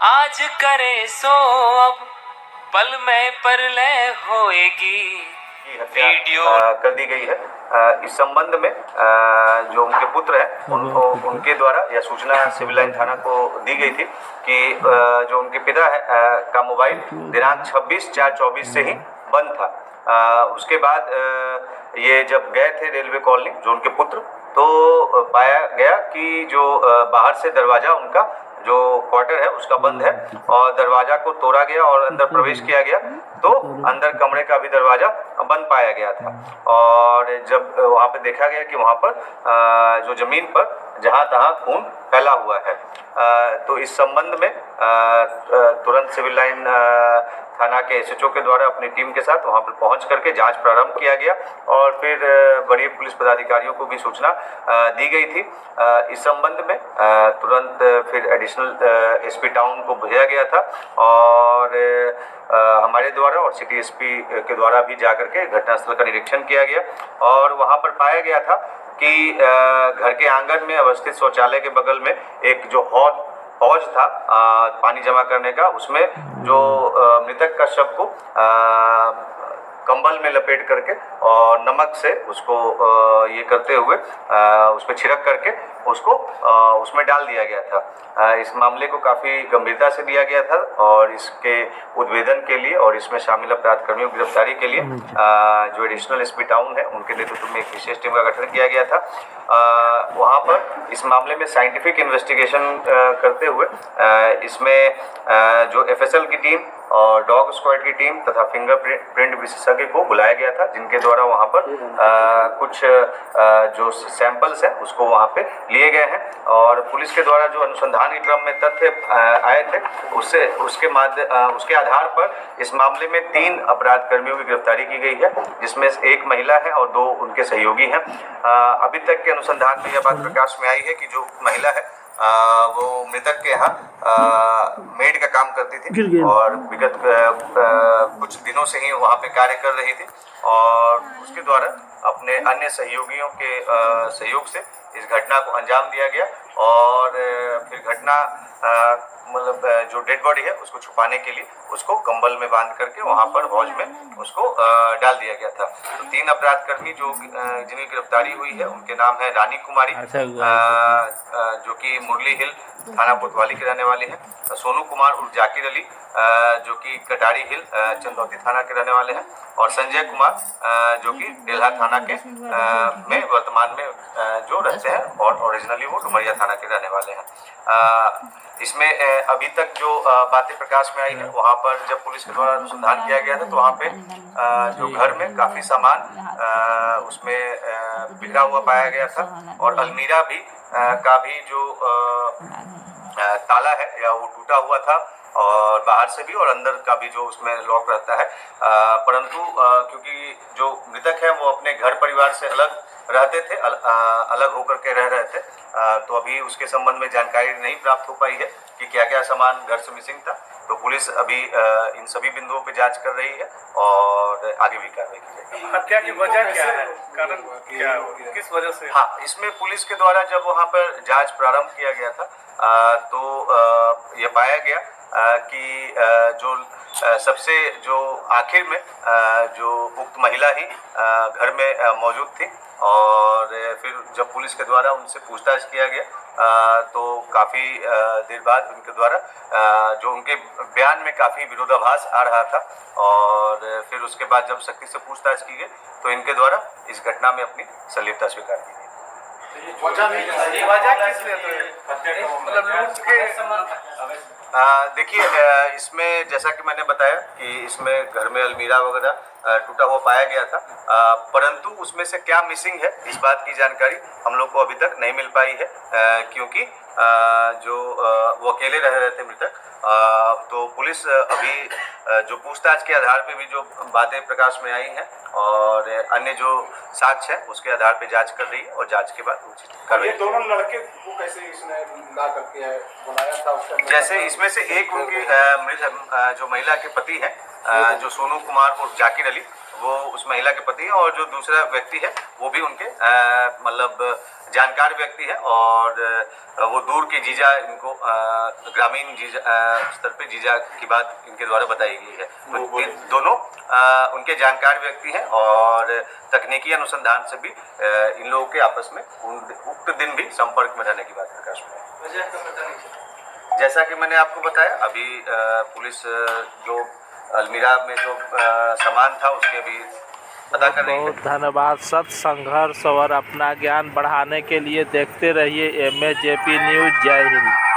आज करे सो अब पल में परलय होएगी। वीडियो कर दी गई है। इस संबंध में जो उनके पुत्र हैं उनके द्वारा यह सूचना सिविल लाइन थाना को दी गई थी कि जो उनके पिता है का मोबाइल दिनांक 26/4/24 से ही बंद था। उसके बाद ये जब गए थे रेलवे कॉलोनी जो उनके पुत्र, तो पाया गया कि जो बाहर से दरवाजा उनका जो क्वार्टर है उसका बंद है और दरवाजा को तोड़ा गया और अंदर प्रवेश किया गया तो अंदर कमरे का भी दरवाजा बंद पाया गया था। और जब वहाँ पे देखा गया कि वहाँ पर जो जमीन पर जहाँ तहाँ खून फैला हुआ है, तो इस संबंध में तुरंत सिविल लाइन थाना के एसएचओ के द्वारा अपनी टीम के साथ वहां पर पहुंच करके जांच प्रारंभ किया गया और फिर वरीय पुलिस पदाधिकारियों को भी सूचना दी गई थी। इस संबंध में तुरंत फिर एडिशनल एसपी टाउन को भेजा गया था और हमारे द्वारा और सिटी एसपी के द्वारा भी जाकर के घटनास्थल का निरीक्षण किया गया और वहां पर पाया गया था कि घर के आंगन में अवस्थित शौचालय के बगल में एक जो हौज था पानी जमा करने का, उसमें जो मृतक का शव को कंबल में लपेट करके और नमक से उसको ये करते हुए उस पर छिड़क करके उसको उसमें डाल दिया गया था। इस मामले को काफ़ी गंभीरता से लिया गया था और इसके उद्भेदन के लिए और इसमें शामिल अपराधकर्मियों की गिरफ्तारी के लिए जो एडिशनल एसपी टाउन है उनके नेतृत्व में एक विशेष टीम का गठन किया गया था। वहाँ पर इस मामले में साइंटिफिक इन्वेस्टिगेशन करते हुए इसमें जो एफएसएल की टीम और डॉग स्क्वाड की टीम तथा फिंगरप्रिंट विशेषज्ञ को बुलाया गया था, जिनके द्वारा वहाँ पर कुछ जो सैंपल्स हैं उसको वहाँ पे लिए गए हैं और पुलिस के द्वारा जो अनुसंधान के क्रम में तथ्य आए थे उसके आधार पर इस मामले में 3 अपराध कर्मियों की गिरफ्तारी की गई है, जिसमें एक महिला है और 2 उनके सहयोगी हैं। अभी तक के अनुसंधान में यह बात प्रकाश में आई है कि जो महिला है वो मृतक के यहाँ मेड का काम करती थी और विगत कुछ दिनों से ही वहाँ पे कार्य कर रही थी और उसके द्वारा अपने अन्य सहयोगियों के सहयोग से इस घटना को अंजाम दिया गया और फिर घटना मतलब जो डेड बॉडी है उसको छुपाने के लिए उसको कंबल में बांध करके वहाँ पर हौज में उसको डाल दिया गया था। तो 3 अपराधकर्मी जो जिनकी गिरफ्तारी हुई है उनके नाम है रानी कुमारी जो कि मुरली हिल थाना कोतवाली के रहने वाले हैं, सोनू कुमार उर्फ जाकिर अली जो कि कटारी हिल चंदौती थाना के रहने वाले हैं और संजय कुमार जो कि डेल्हा थाना के में वर्तमान में जो रहते हैं और ओरिजिनली वो डुमरिया थाना के रहने वाले हैं। इसमें अभी तक जो बातें प्रकाश में आई है, वहाँ पर जब पुलिस के द्वारा अनुसंधान किया गया था तो वहाँ पे जो घर में काफ़ी सामान उसमें बिखरा हुआ पाया गया था और अलमीरा भी का भी जो ताला है या वो टूटा हुआ था और बाहर से भी और अंदर का भी जो उसमें लॉक रहता है। परंतु क्योंकि जो मृतक है वो अपने घर परिवार से अलग रहते थे, अलग होकर के रह रहे थे, तो अभी उसके संबंध में जानकारी नहीं प्राप्त हो पाई है कि क्या क्या सामान घर से मिसिंग था। तो पुलिस अभी इन सभी बिंदुओं पे जांच कर रही है और आगे भी कार्रवाई की जाएगी। हत्या की वजह क्या है, कारण क्या, किस वजह से? हाँ, इसमें पुलिस के द्वारा जब वहाँ पर जांच प्रारंभ किया गया था तो ये पाया गया कि जो सबसे जो आखिर में जो उक्त महिला ही घर में मौजूद थी और फिर जब पुलिस के द्वारा उनसे पूछताछ किया गया तो काफ़ी देर बाद उनके द्वारा जो उनके बयान में काफ़ी विरोधाभास आ रहा था और फिर उसके बाद जब सख्ती से पूछताछ की गई तो इनके द्वारा इस घटना में अपनी संलिप्तता स्वीकार की गई। देखिए, इसमें जैसा कि मैंने बताया कि इसमें घर में अलमीरा वगैरह टूटा हुआ पाया गया था, परंतु उसमें से क्या मिसिंग है इस बात की जानकारी हम लोग को अभी तक नहीं मिल पाई है, क्योंकि वो अकेले रह रहे थे मृतक। तो पुलिस अभी जो पूछताछ के आधार पे भी जो बातें प्रकाश में आई हैं और अन्य जो साक्ष्य है उसके आधार पे जांच कर रही है और जांच के बाद उचित कार्रवाई। ये दोनों लड़के को कैसे इसने ला करके बुलाया था उसका? जैसे इसमें से एक उनकी जो महिला के पति हैं, जो सोनू कुमार और जाकिर अली, वो उस महिला के पति हैं, और जो दूसरा व्यक्ति है वो भी उनके मतलब जानकार व्यक्ति है, और वो दूर के जीजा इनको ग्रामीण जीजा स्तर पे जीजा की बात इनके द्वारा बताई गई है। तो ये दोनों उनके जानकार व्यक्ति हैं और तकनीकी अनुसंधान से भी इन लोगों के आपस में उक्त दिन भी संपर्क में रहने की बात प्रकाश में है। जैसा कि मैंने आपको बताया, अभी पुलिस जो अलमीरा में जो सामान था उसके अभी पता कर रही है। बहुत धन्यवाद। सत्य, संघर्ष और अपना ज्ञान बढ़ाने के लिए देखते रहिए MAJP न्यूज़। जय हिंद।